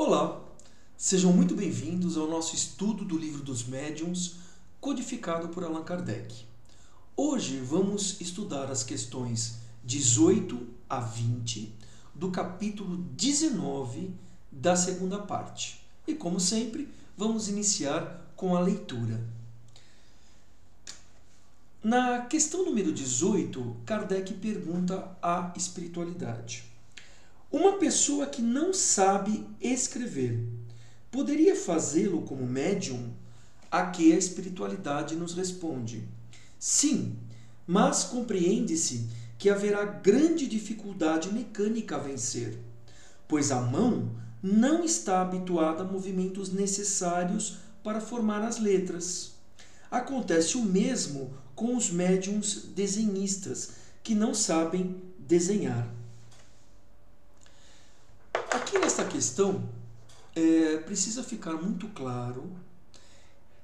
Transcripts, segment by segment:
Olá, sejam muito bem-vindos ao nosso estudo do Livro dos Médiuns, codificado por Allan Kardec. Hoje vamos estudar as questões 18 a 20 do capítulo 19 da segunda parte. E, como sempre, vamos iniciar com a leitura. Na questão número 18, Kardec pergunta à espiritualidade: uma pessoa que não sabe escrever, poderia fazê-lo como médium? A que a espiritualidade nos responde: sim, mas compreende-se que haverá grande dificuldade mecânica a vencer, pois a mão não está habituada a movimentos necessários para formar as letras. Acontece o mesmo com os médiuns desenhistas, que não sabem desenhar. Aqui nesta questão, precisa ficar muito claro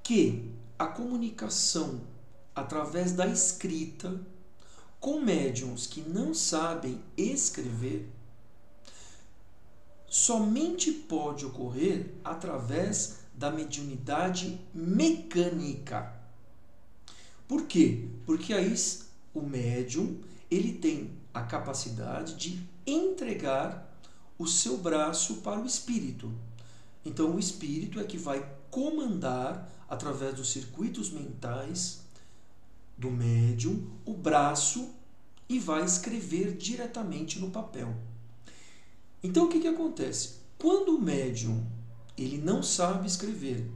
que a comunicação através da escrita com médiuns que não sabem escrever somente pode ocorrer através da mediunidade mecânica. Por quê? Porque aí o médium ele tem a capacidade de entregar o seu braço para o espírito. Então o espírito é que vai comandar, através dos circuitos mentais do médium, o braço e vai escrever diretamente no papel. Então o que acontece? Quando o médium ele não sabe escrever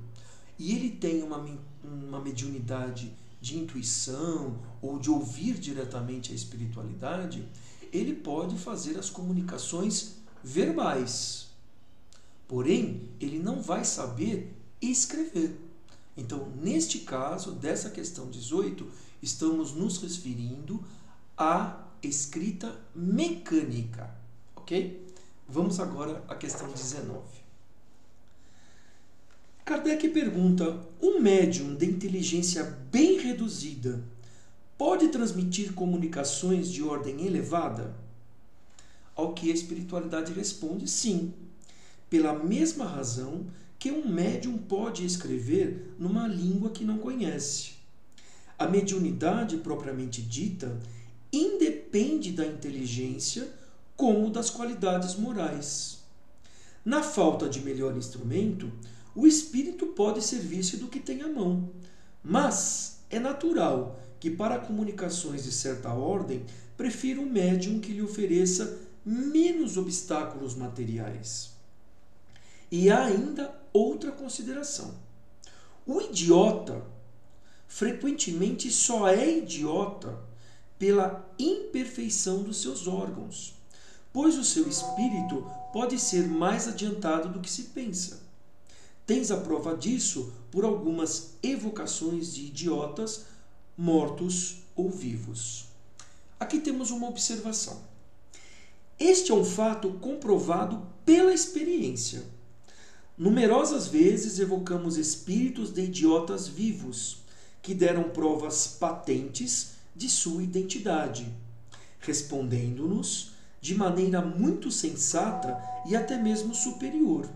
e ele tem uma mediunidade de intuição ou de ouvir diretamente a espiritualidade, ele pode fazer as comunicações verbais. Porém, ele não vai saber escrever. Então, neste caso, dessa questão 18, estamos nos referindo à escrita mecânica. Ok? Vamos agora à questão 19. Kardec pergunta: um médium de inteligência bem reduzida pode transmitir comunicações de ordem elevada? Ao que a espiritualidade responde: sim, pela mesma razão que um médium pode escrever numa língua que não conhece. A mediunidade propriamente dita independe da inteligência como das qualidades morais. Na falta de melhor instrumento, o espírito pode servir-se do que tem à mão, mas é natural que para comunicações de certa ordem prefira um médium que lhe ofereça menos obstáculos materiais. E há ainda outra consideração. O idiota frequentemente só é idiota pela imperfeição dos seus órgãos, pois o seu espírito pode ser mais adiantado do que se pensa. Tens a prova disso por algumas evocações de idiotas mortos ou vivos. Aqui temos uma observação. Este é um fato comprovado pela experiência. Numerosas vezes evocamos espíritos de idiotas vivos, que deram provas patentes de sua identidade, respondendo-nos de maneira muito sensata e até mesmo superior.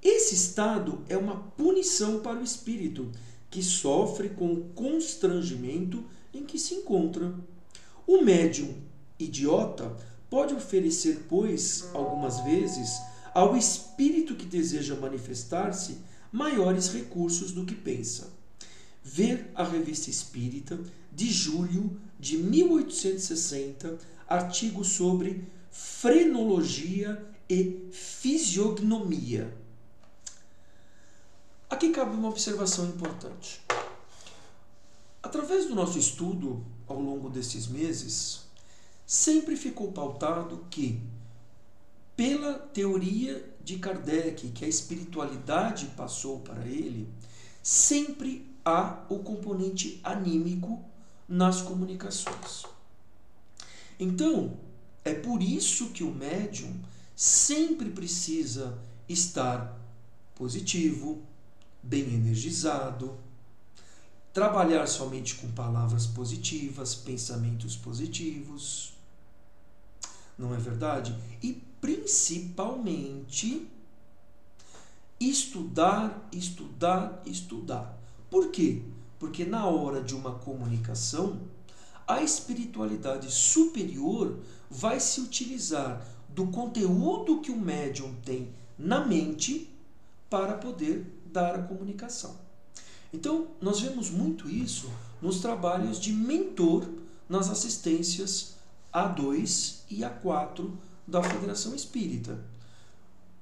Esse estado é uma punição para o espírito, que sofre com o constrangimento em que se encontra. O médium idiota pode oferecer, pois, algumas vezes, ao espírito que deseja manifestar-se maiores recursos do que pensa. Ver a Revista Espírita, de julho de 1860, artigo sobre frenologia e fisiognomia. Aqui cabe uma observação importante. Através do nosso estudo, ao longo desses meses, sempre ficou pautado que, pela teoria de Kardec, que a espiritualidade passou para ele, sempre há o componente anímico nas comunicações. Então, é por isso que o médium sempre precisa estar positivo, bem energizado, trabalhar somente com palavras positivas, pensamentos positivos. Não é verdade? E principalmente estudar, estudar, estudar. Por quê? Porque na hora de uma comunicação, a espiritualidade superior vai se utilizar do conteúdo que o médium tem na mente para poder dar a comunicação. Então, nós vemos muito isso nos trabalhos de mentor nas assistências A2 e A4 da Federação Espírita.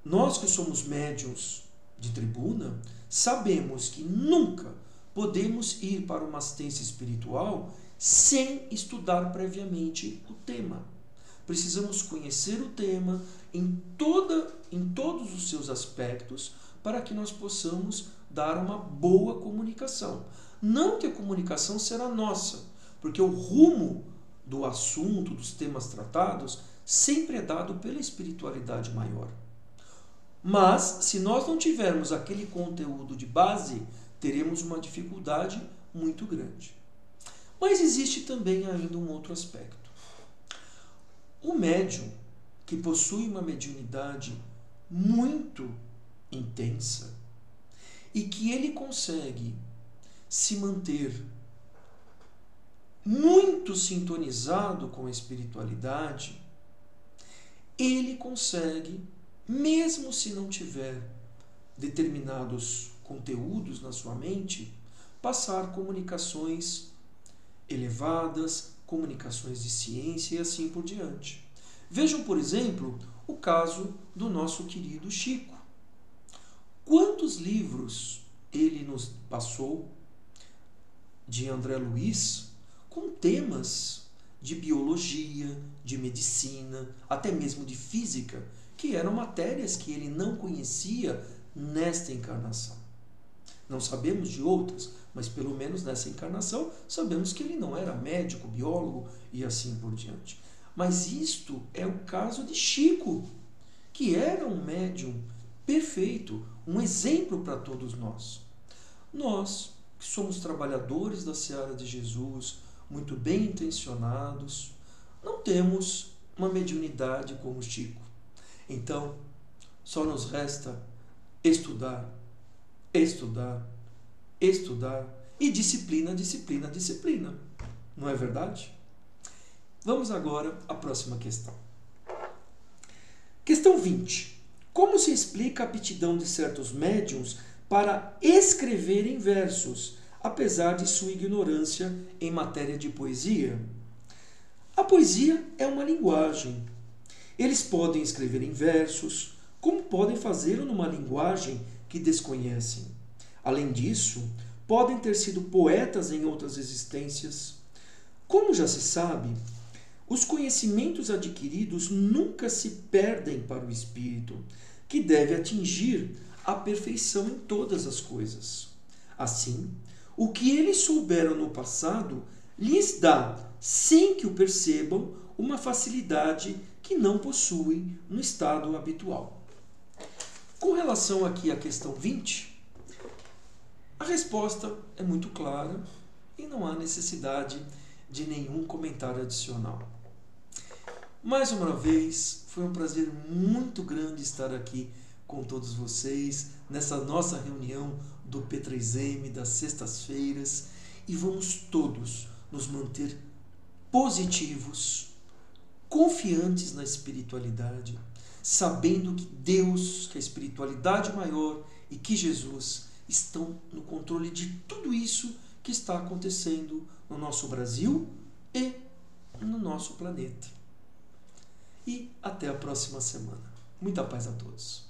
Nós que somos médiuns de tribuna, sabemos que nunca podemos ir para uma assistência espiritual sem estudar previamente o tema. Precisamos conhecer o tema em todos os seus aspectos para que nós possamos dar uma boa comunicação. Não que a comunicação será nossa, porque o rumo do assunto, dos temas tratados, sempre é dado pela espiritualidade maior. Mas, se nós não tivermos aquele conteúdo de base, teremos uma dificuldade muito grande. Mas existe também ainda um outro aspecto. O médium que possui uma mediunidade muito intensa e que ele consegue se manter muito sintonizado com a espiritualidade, ele consegue, mesmo se não tiver determinados conteúdos na sua mente, passar comunicações elevadas, comunicações de ciência e assim por diante. Vejam, por exemplo, o caso do nosso querido Chico. Quantos livros ele nos passou de André Luiz com temas de biologia, de medicina, até mesmo de física, que eram matérias que ele não conhecia nesta encarnação. Não sabemos de outras, mas pelo menos nessa encarnação sabemos que ele não era médico, biólogo e assim por diante. Mas isto é o caso de Chico, que era um médium perfeito, um exemplo para todos nós. Nós, que somos trabalhadores da seara de Jesus, muito bem intencionados, não temos uma mediunidade como Chico. Então, só nos resta estudar, estudar, estudar e disciplina, disciplina, disciplina. Não é verdade? Vamos agora à próxima questão. Questão 20. Como se explica a aptidão de certos médiuns para escrever em versos, apesar de sua ignorância em matéria de poesia? A poesia é uma linguagem. Eles podem escrever em versos, como podem fazê-lo numa linguagem que desconhecem. Além disso, podem ter sido poetas em outras existências. Como já se sabe, os conhecimentos adquiridos nunca se perdem para o espírito, que deve atingir a perfeição em todas as coisas. Assim, o que eles souberam no passado lhes dá, sem que o percebam, uma facilidade que não possuem no estado habitual. Com relação aqui à questão 20, a resposta é muito clara e não há necessidade de nenhum comentário adicional. Mais uma vez, foi um prazer muito grande estar aqui com todos vocês nessa nossa reunião do P3M das sextas-feiras e vamos todos nos manter positivos, confiantes na espiritualidade, sabendo que Deus, que a espiritualidade maior e que Jesus estão no controle de tudo isso que está acontecendo no nosso Brasil e no nosso planeta. E até a próxima semana. Muita paz a todos.